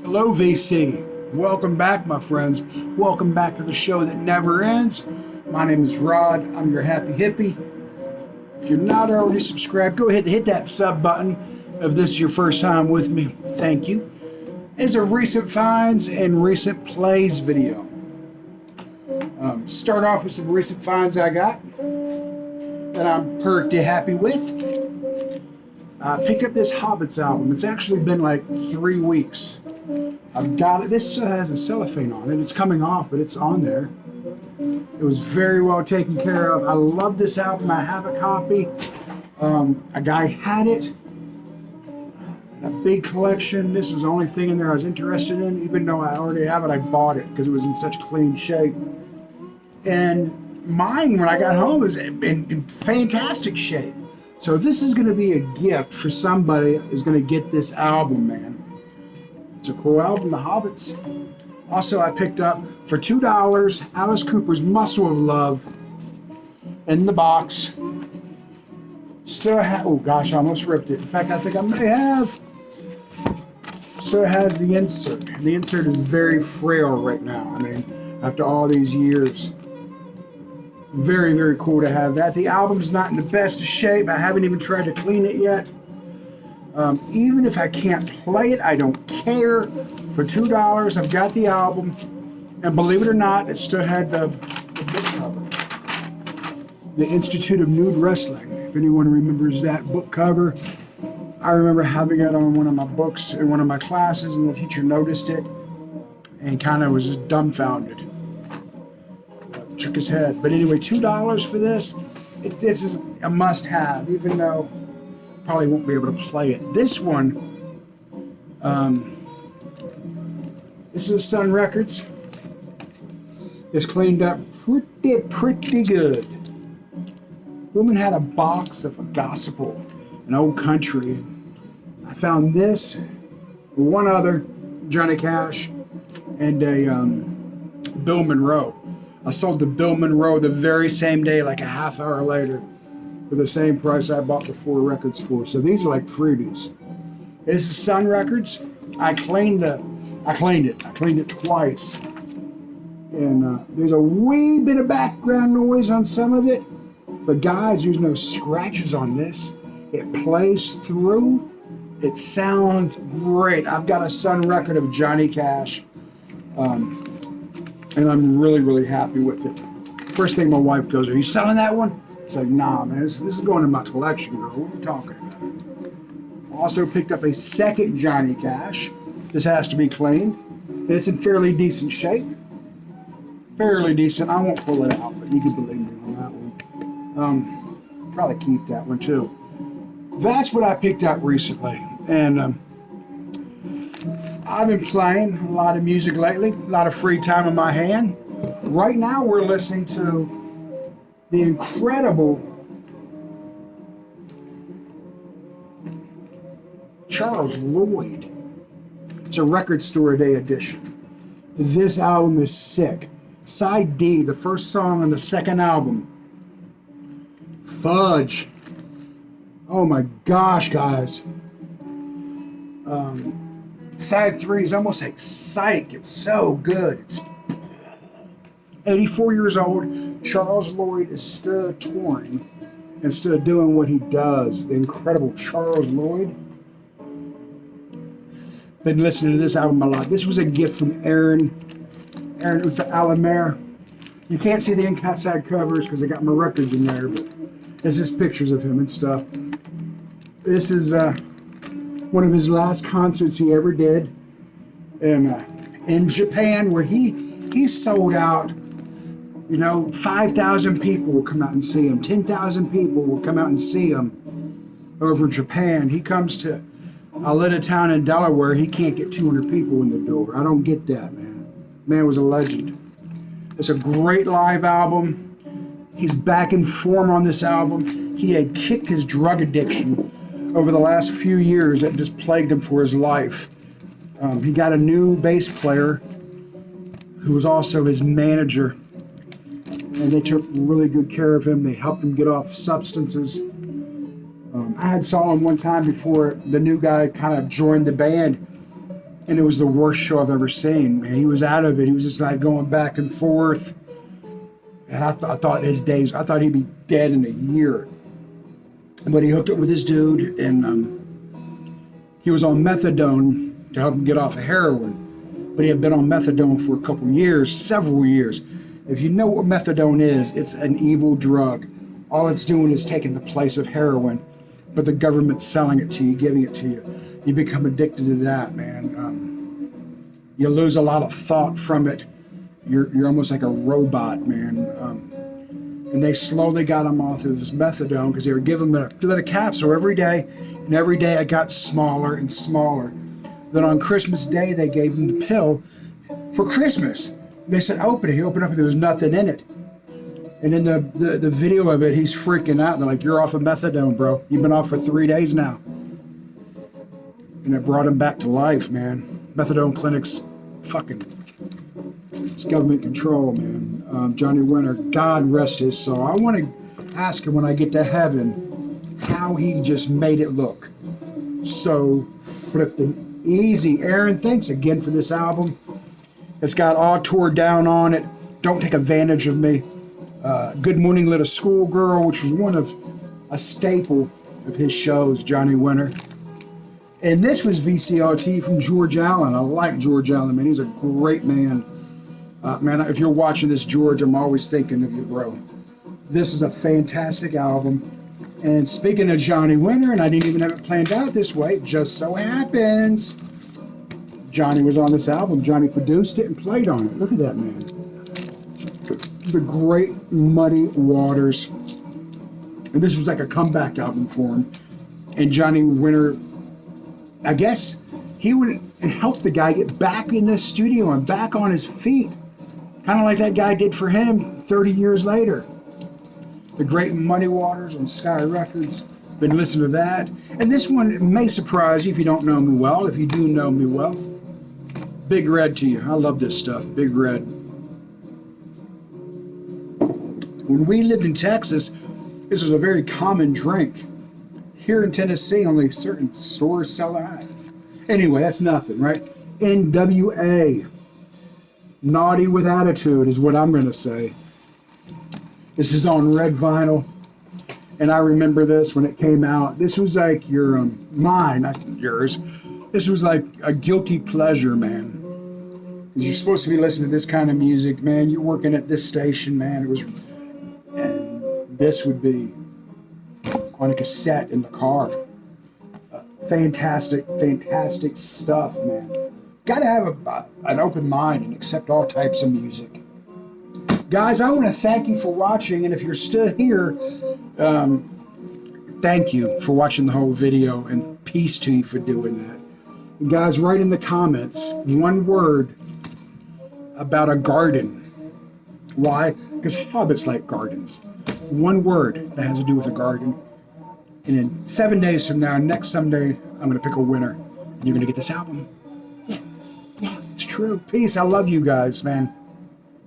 Hello, VC. Welcome back, my friends. Welcome back to the show that never ends. My name is Rod. I'm your happy hippie. If you're not already subscribed, go ahead and hit that sub button if this is your first time with me. Thank you. It's a recent finds and recent plays video. Start off with some recent finds I got that I'm pretty happy with. I picked up this Hobbits album. It's actually been like 3 weeks. I've got it. This has a cellophane on it. It's coming off, but it's on there. It was very well taken care of. I love this album. I have a copy. A guy had it. A big collection. This was the only thing in there I was interested in. Even though I already have it, I bought it because it was in such clean shape. And mine, when I got home, is in fantastic shape. So this is going to be a gift for somebody who's going to get this album, man. It's a cool album, The Hobbits. Also, I picked up for $2 Alice Cooper's Muscle of Love in the box. Still oh gosh, I almost ripped it. In fact, I think I may have. Still has the insert. The insert is very frail right now. I mean, after all these years. Very, very cool to have that. The album's not in the best of shape. I haven't even tried to clean it yet. Even if I can't play it, I don't care. For $2, I've got the album. And believe it or not, it still had the book cover. The Institute of Nude Wrestling. If anyone remembers that book cover. I remember having it on one of my books in one of my classes, and the teacher noticed it and kind of was just dumbfounded. Shook his head. But anyway, $2 for this. This is a must-have, even though I probably won't be able to play it. This one, this is Sun Records. It's cleaned up pretty good. Woman had a box of gospel, an old country. I found this, one other, Johnny Cash, and a Bill Monroe. I sold the Bill Monroe the very same day, like a half hour later, for the same price I bought the 4 records for. So these are like freebies. This is Sun Records. I cleaned it. I cleaned it twice. And there's a wee bit of background noise on some of it. But guys, there's no scratches on this. It plays through. It sounds great. I've got a Sun record of Johnny Cash. And I'm really, really happy with it. First thing my wife goes, "Are you selling that one?" It's like, nah, man, this is going in my collection, girl. What are you talking about? Also picked up a second Johnny Cash. This has to be cleaned. It's in fairly decent shape. Fairly decent. I won't pull it out, but you can believe me on that one. Probably keep that one too. That's what I picked up recently. And I've been playing a lot of music lately, a lot of free time in my hand. Right now we're listening to the incredible Charles Lloyd. It's a Record Store Day edition. This album is sick. Side D, the first song on the second album. Fudge. Oh my gosh, guys. Side 3 is almost like psych. It's so good. It's 84 years old. Charles Lloyd is still touring and still doing what he does. The incredible Charles Lloyd. Been listening to this album a lot. This was a gift from Aaron Utha Alamer. You can't see the inside covers because I got my records in there, but it's just pictures of him and stuff. This is one of his last concerts he ever did in Japan, where he sold out. 5,000 people will come out and see him. 10,000 people will come out and see him over in Japan. He comes to a little town in Delaware. He can't get 200 people in the door. I don't get that, man. Man was a legend. It's a great live album. He's back in form on this album. He had kicked his drug addiction over the last few years that just plagued him for his life. He got a new bass player who was also his manager, and they took really good care of him. They helped him get off substances. I had saw him one time before the new guy kind of joined the band, And it was the worst show I've ever seen, man. He was out of it. He was just like going back and forth. And I thought I thought he'd be dead in a year. But he hooked up with this dude, and he was on methadone to help him get off of heroin. But he had been on methadone for a couple years, several years. If you know what methadone is, it's an evil drug. All it's doing is taking the place of heroin, but the government's selling it to you, giving it to you. You become addicted to that, man. You lose a lot of thought from it. You're almost like a robot, man. And they slowly got him off of his methadone because they were giving him a little capsule every day, and every day it got smaller and smaller. Then on Christmas Day, they gave him the pill for Christmas. They said, open it. He opened up and there was nothing in it. And in the video of it, he's freaking out. They're like, you're off of methadone, bro. You've been off for 3 days now. And it brought him back to life, man. Methadone clinics, fucking, it's government control, man. Johnny Winter, God rest his soul. I want to ask him when I get to heaven how he just made it look so flippin' easy. Aaron, thanks again for this album. It's got All Tore Down on it. Don't Take Advantage of Me. Good Morning Little Schoolgirl, which was one of a staple of his shows, Johnny Winter. And this was VCRT from George Allen. I like George Allen, man. He's a great man. Man, if you're watching this, George, I'm always thinking of you, bro. This is a fantastic album. And speaking of Johnny Winter, and I didn't even have it planned out this way, it just so happens Johnny was on this album. Johnny produced it and played on it. Look at that, man. The great Muddy Waters. And this was like a comeback album for him. And Johnny Winter, I guess, he went and helped the guy get back in the studio and back on his feet. Kind of like that guy did for him 30 years later. The great Muddy Waters on Sky Records. Been listening to that. And this one may surprise you if you don't know me well. If you do know me well, Big Red to you. I love this stuff. Big Red. When we lived in Texas, this was a very common drink. Here in Tennessee, only certain stores sell that. Anyway, that's nothing, right? NWA. Naughty with Attitude is what I'm going to say. This is on red vinyl. And I remember this when it came out. This was like your, mine, not yours. This was like a guilty pleasure, man. You're supposed to be listening to this kind of music, man. You're working at this station, man. It was, and this would be on a cassette in the car. Fantastic, fantastic stuff, man. Got to have an open mind and accept all types of music. Guys, I want to thank you for watching, and if you're still here, thank you for watching the whole video, and peace to you for doing that. And guys, write in the comments one word about a garden. Why? Because hobbits like gardens. One word that has to do with a garden. And in 7 days from now, next Sunday, I'm going to pick a winner. And you're going to get this album. Yeah, it's true. Peace. I love you guys, man.